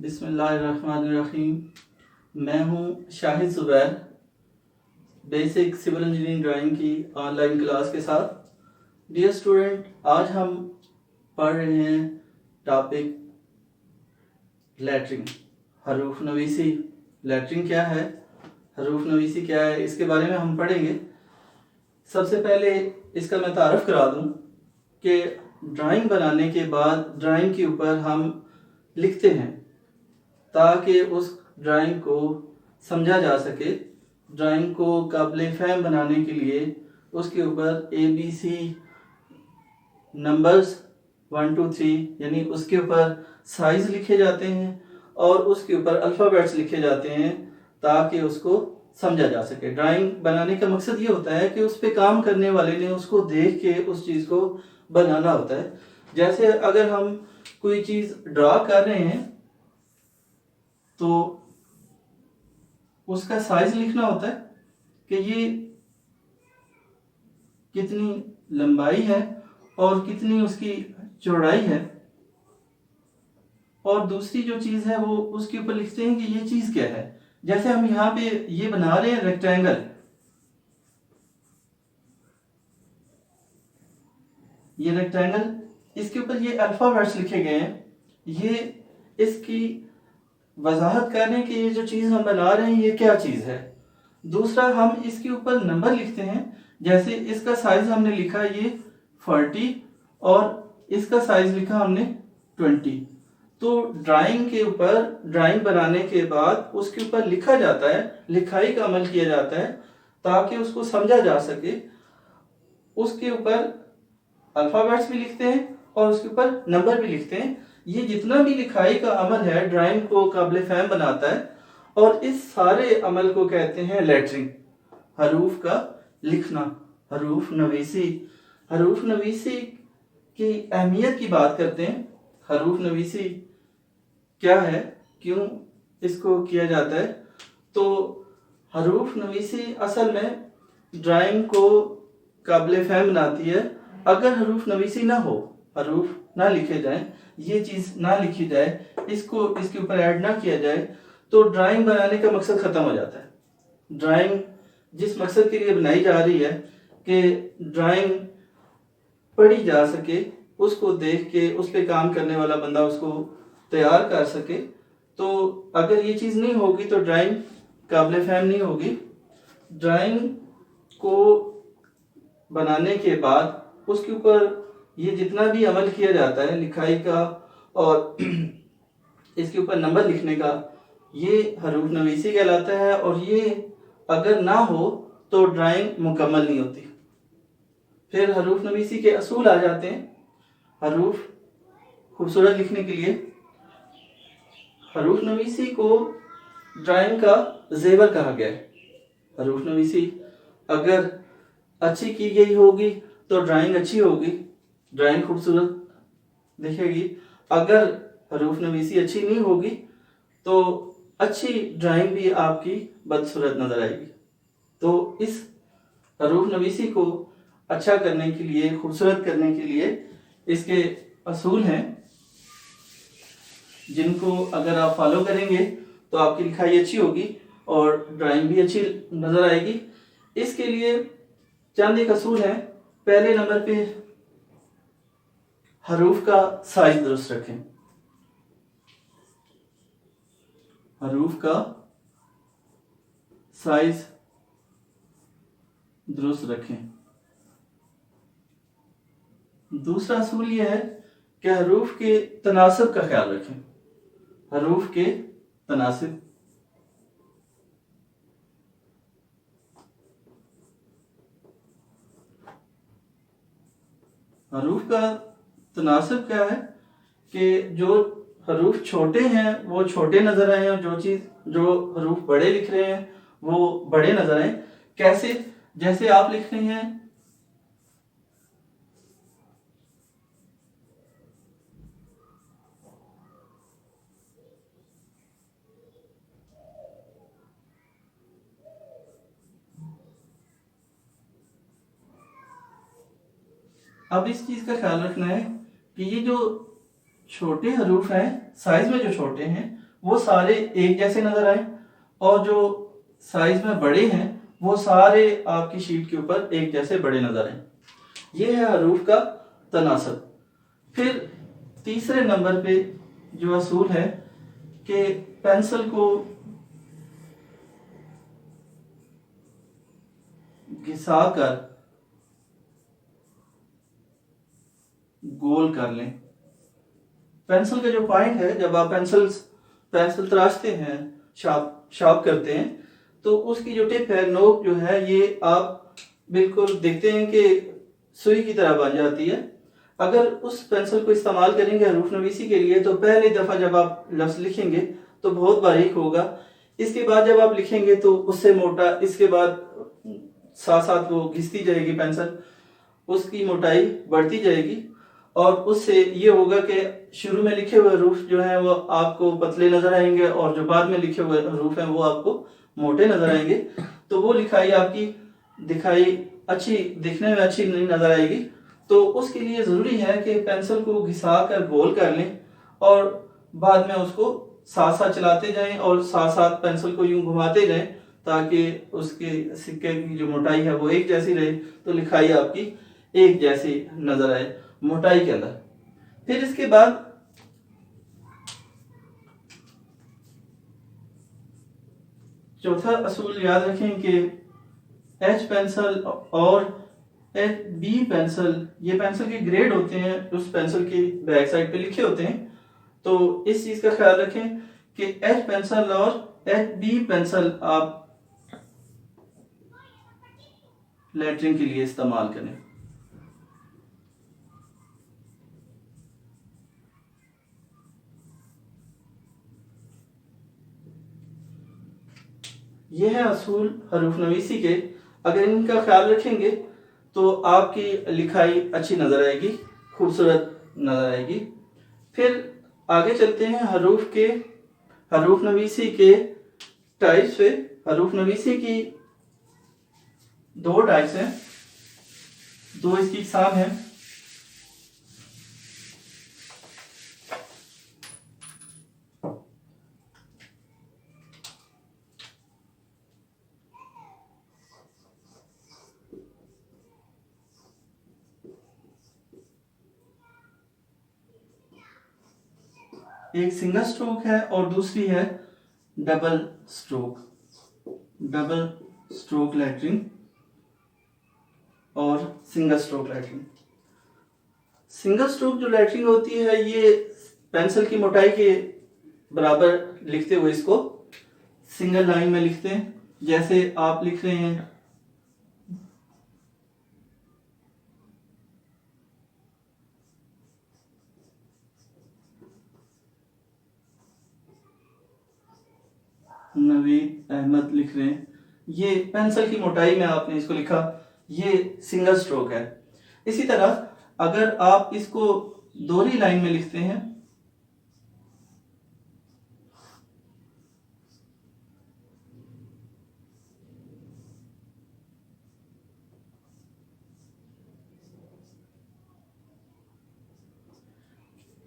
बिस्मिल्लाहिर्रहमानिर्रहीम। मैं हूँ Shahid Zubair, basic civil engineering drawing की ऑनलाइन क्लास के साथ। डियर स्टूडेंट, आज हम पढ़ रहे हैं टॉपिक लेटरिंग, हरूफ नवीसी। लेटरिंग क्या है, हरूफ नवीसी क्या है, इसके बारे में हम पढ़ेंगे। सबसे पहले इसका मैं तारफ़ करा दूँ कि ड्राइंग बनाने के बाद ड्राइंग के ऊपर हम लिखते हैं ताकि उस ड्राइंग को समझा जा सके। ड्राइंग को काबिल फ़हम बनाने के लिए उसके ऊपर ABC नंबर्स 1 2 3 यानी उसके ऊपर साइज़ लिखे जाते हैं और उसके ऊपर अल्फ़ाबेट्स लिखे जाते हैं ताकि उसको समझा जा सके। ड्राइंग बनाने का मकसद ये होता है कि उस पर काम करने वाले ने उसको देख के उस चीज़ को बनाना होता है। जैसे अगर हम कोई चीज़ ड्रा कर रहे हैं तो उसका साइज लिखना होता है कि ये कितनी लंबाई है और कितनी उसकी चौड़ाई है, और दूसरी जो चीज़ है वो उसके ऊपर लिखते हैं कि ये चीज़ क्या है। जैसे हम यहाँ पे ये बना रहे हैं रेक्टेंगल, ये रेक्टेंगल, इसके ऊपर ये अल्फ़ाबेट्स लिखे गए हैं। ये इसकी वजाहत कर रहे हैं कि ये जो चीज़ हम बना रहे हैं ये क्या चीज़ है। दूसरा, हम इसके ऊपर नंबर लिखते हैं। जैसे इसका साइज हमने लिखा ये 40 और इसका साइज लिखा हमने 20। तो ड्राइंग के ऊपर, ड्राइंग बनाने के बाद उसके ऊपर लिखा जाता है, लिखाई का अमल किया जाता है ताकि उसको समझा जा सके। उसके ऊपर अल्फ़ाबेट्स भी लिखते हैं और उसके ऊपर नंबर भी लिखते हैं। ये जितना भी लिखाई का अमल है ड्राइंग को काबिल फ़हम बनाता है, और इस सारे अमल को कहते हैं लेटरिंग, हरूफ का लिखना, हरूफ नवीसी। हरूफ नवीसी की अहमियत की बात करते हैं। हरूफ नवीसी क्या है, क्यों इसको किया जाता है। तो हरूफ नवीसी असल में ड्राइंग को काबिल फ़हम बनाती है। अगर हरूफ नवीसी ना हो, हरूफ ना लिखे जाएं, ये चीज़ ना लिखी जाए, इसको इसके ऊपर ऐड ना किया जाए, तो ड्राइंग बनाने का मकसद ख़त्म हो जाता है। ड्राइंग जिस मकसद के लिए बनाई जा रही है कि ड्राइंग पढ़ी जा सके, उसको देख के उस पर काम करने वाला बंदा उसको तैयार कर सके, तो अगर ये चीज़ नहीं होगी तो ड्राइंग काबिल फ़हम नहीं होगी। ड्राइंग को बनाने के बाद उसके ऊपर ये जितना भी अमल किया जाता है लिखाई का और इसके ऊपर नंबर लिखने का, ये हरूफ नवीसी कहलाता है। और ये अगर ना हो तो ड्राइंग मुकम्मल नहीं होती। फिर हरूफ नवीसी के असूल आ जाते हैं। हरूफ खूबसूरत लिखने के लिए हरूफ नवीसी को ड्राइंग का जेवर कहा गया है। हरूफ नवीसी अगर अच्छी की गई होगी तो ड्राइंग अच्छी होगी, ड्राइंग खूबसूरत दिखेगी। अगर हरूफ नवीसी अच्छी नहीं होगी तो अच्छी ड्राइंग भी आपकी बदसूरत नज़र आएगी। तो इस हरूफ नवीसी को अच्छा करने के लिए, खूबसूरत करने के लिए इसके असूल हैं जिनको अगर आप फॉलो करेंगे तो आपकी लिखाई अच्छी होगी और ड्राइंग भी अच्छी नज़र आएगी। इसके लिए चंद एक असूल हैं। पहले नंबर पे हरूफ का साइज दुरुस्त रखें। हरूफ का साइज दुरुस्त रखें। दूसरा असूल यह है कि हरूफ के तनासब का ख्याल रखें। हरूफ के तनासिब, हरूफ का तनासिब क्या है कि जो हरूफ छोटे हैं वो छोटे नज़र आए और जो हरूफ बड़े लिख रहे हैं वो बड़े नज़र आए। कैसे? जैसे आप लिख रहे हैं अब इस चीज़ का ख्याल रखना है कि ये जो छोटे हरूफ हैं, साइज में जो छोटे हैं, वो सारे एक जैसे नजर आए, और जो साइज में बड़े हैं वो सारे आपकी शीट के ऊपर एक जैसे बड़े नजर आए। ये है हरूफ का तनासब। फिर तीसरे नंबर पे जो असूल है कि पेंसिल को घिसाकर गोल कर लें। पेंसिल का जो पॉइंट है, जब आप पेंसिल तराशते हैं, शार्प करते हैं, तो उसकी जो टिप है, नोक जो है, ये आप बिल्कुल देखते हैं कि सुई की तरह बन जाती है। अगर उस पेंसिल को इस्तेमाल करेंगे हरूफ नवीसी के लिए, तो पहली दफ़ा जब आप लफ्ज़ लिखेंगे तो बहुत बारीक होगा, इसके बाद जब आप लिखेंगे तो उससे मोटा, इसके बाद साथ साथ वो घिसती जाएगी पेंसिल, उसकी मोटाई बढ़ती जाएगी, और उससे ये होगा कि शुरू में लिखे हुए हरूफ जो हैं वो आपको पतले नजर आएंगे, और जो बाद में लिखे हुए हरूफ हैं वो आपको मोटे नजर आएंगे। तो वो लिखाई आपकी दिखाई अच्छी, दिखने में अच्छी नहीं नजर आएगी। तो उसके लिए ज़रूरी है कि पेंसिल को घिसा कर गोल कर लें, और बाद में उसको साथ साथ चलाते जाएं, और साथ साथ पेंसिल को यूं घुमाते जाएं, ताकि उसके सिक्के की जो मोटाई है वो एक जैसी रहे, तो लिखाई आपकी एक जैसी नजर आए मोटाई के अंदर। फिर इसके बाद चौथा असूल याद रखें कि एच पेंसिल और एच बी पेंसिल, ये पेंसिल के ग्रेड होते हैं, उस पेंसिल की बैक साइड पे लिखे होते हैं। तो इस चीज का ख्याल रखें कि एच पेंसिल और एच बी पेंसिल आप लेटरिंग के लिए इस्तेमाल करें। ये है असूल हरूफ नवीसी के। अगर इनका ख्याल रखेंगे तो आपकी लिखाई अच्छी नजर आएगी, खूबसूरत नजर आएगी। फिर आगे चलते हैं हरूफ नवीसी के टाइप्स पे। हरूफ नवीसी की दो टाइप्स हैं, दो इसकी इकसाम हैं। एक सिंगल स्ट्रोक है और दूसरी है डबल स्ट्रोक लेटरिंग और single stroke lettering. Single stroke जो लेटरिंग होती है, ये पेंसिल की मोटाई के बराबर लिखते हुए इसको सिंगल लाइन में लिखते हैं। जैसे आप लिख रहे हैं नवीद अहमद लिख रहे हैं, ये पेंसिल की मोटाई में आपने इसको लिखा, ये सिंगल स्ट्रोक है। इसी तरह अगर आप इसको दोहरी लाइन में लिखते हैं,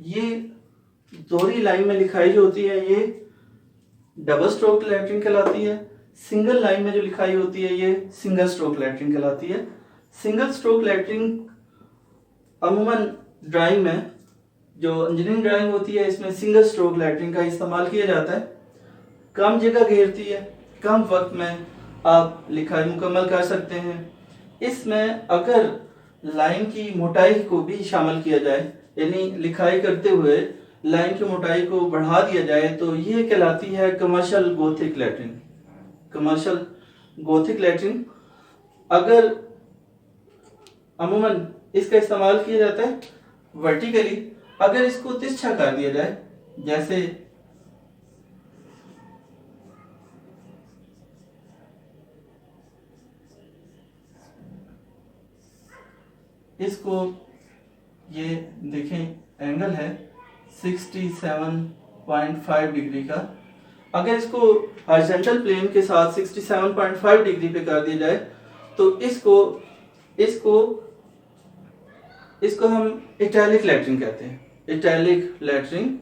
ये दोहरी लाइन में लिखाई जो होती है ये डबल स्ट्रोक लेटरिंग कहलाती है। सिंगल लाइन में जो लिखाई होती है ये सिंगल स्ट्रोक लेटरिंग कहलाती है। सिंगल स्ट्रोक लेटरिंग अमूमन ड्राइंग में, जो इंजीनियरिंग ड्राइंग होती है, इसमें सिंगल स्ट्रोक लेटरिंग का इस्तेमाल किया जाता है। कम जगह घेरती है, कम वक्त में आप लिखाई मुकम्मल कर सकते हैं। इसमें अगर लाइन की मोटाई को भी शामिल किया जाए, यानी लिखाई करते हुए लाइन की मोटाई को बढ़ा दिया जाए, तो ये कहलाती है commercial Gothic lettering. Commercial Gothic lettering अगर अमूमन इसका इस्तेमाल किया जाता है वर्टिकली। अगर इसको तिरछा कर दिया जाए, जैसे इसको, ये देखें एंगल है 67.5 डिग्री का। अगर इसको हॉरिजॉन्टल प्लेन के साथ 67.5 डिग्री पे कर दिया जाए, तो इसको हम इटैलिक लेटरिंग कहते हैं। Italic lettering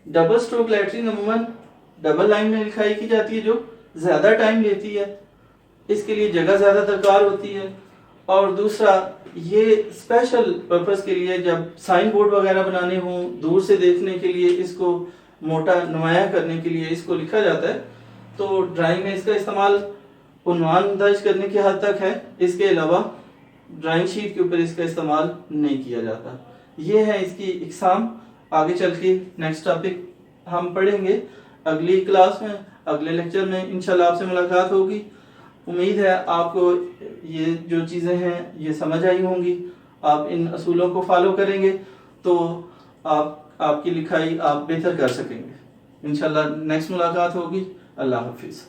double stroke lettering अमूमन डबल लाइन में लिखाई की जाती है जो ज़्यादा टाइम लेती है, इसके लिए जगह ज़्यादा दरकार होती है। और दूसरा ये स्पेशल पर्पस के लिए जब साइन बोर्ड वगैरह बनाने हों, दूर से देखने के लिए, इसको मोटा नुमाया करने के लिए इसको लिखा जाता है। तो ड्राइंग में इसका इस्तेमाल उन्वान दर्ज करने की हद तक है, इसके अलावा ड्राइंग शीट के ऊपर इसका इस्तेमाल नहीं किया जाता। ये है इसकी इकसाम। आगे चल के नेक्स्ट टॉपिक हम पढ़ेंगे अगली क्लास में, अगले लेक्चर में इंशाल्लाह आपसे मुलाकात होगी। उम्मीद है आपको ये जो चीज़ें हैं ये समझ आई होंगी। आप इन असूलों को फॉलो करेंगे तो आपकी लिखाई आप बेहतर कर सकेंगे। इंशाल्लाह नेक्स्ट मुलाकात होगी। अल्लाह हाफिज़।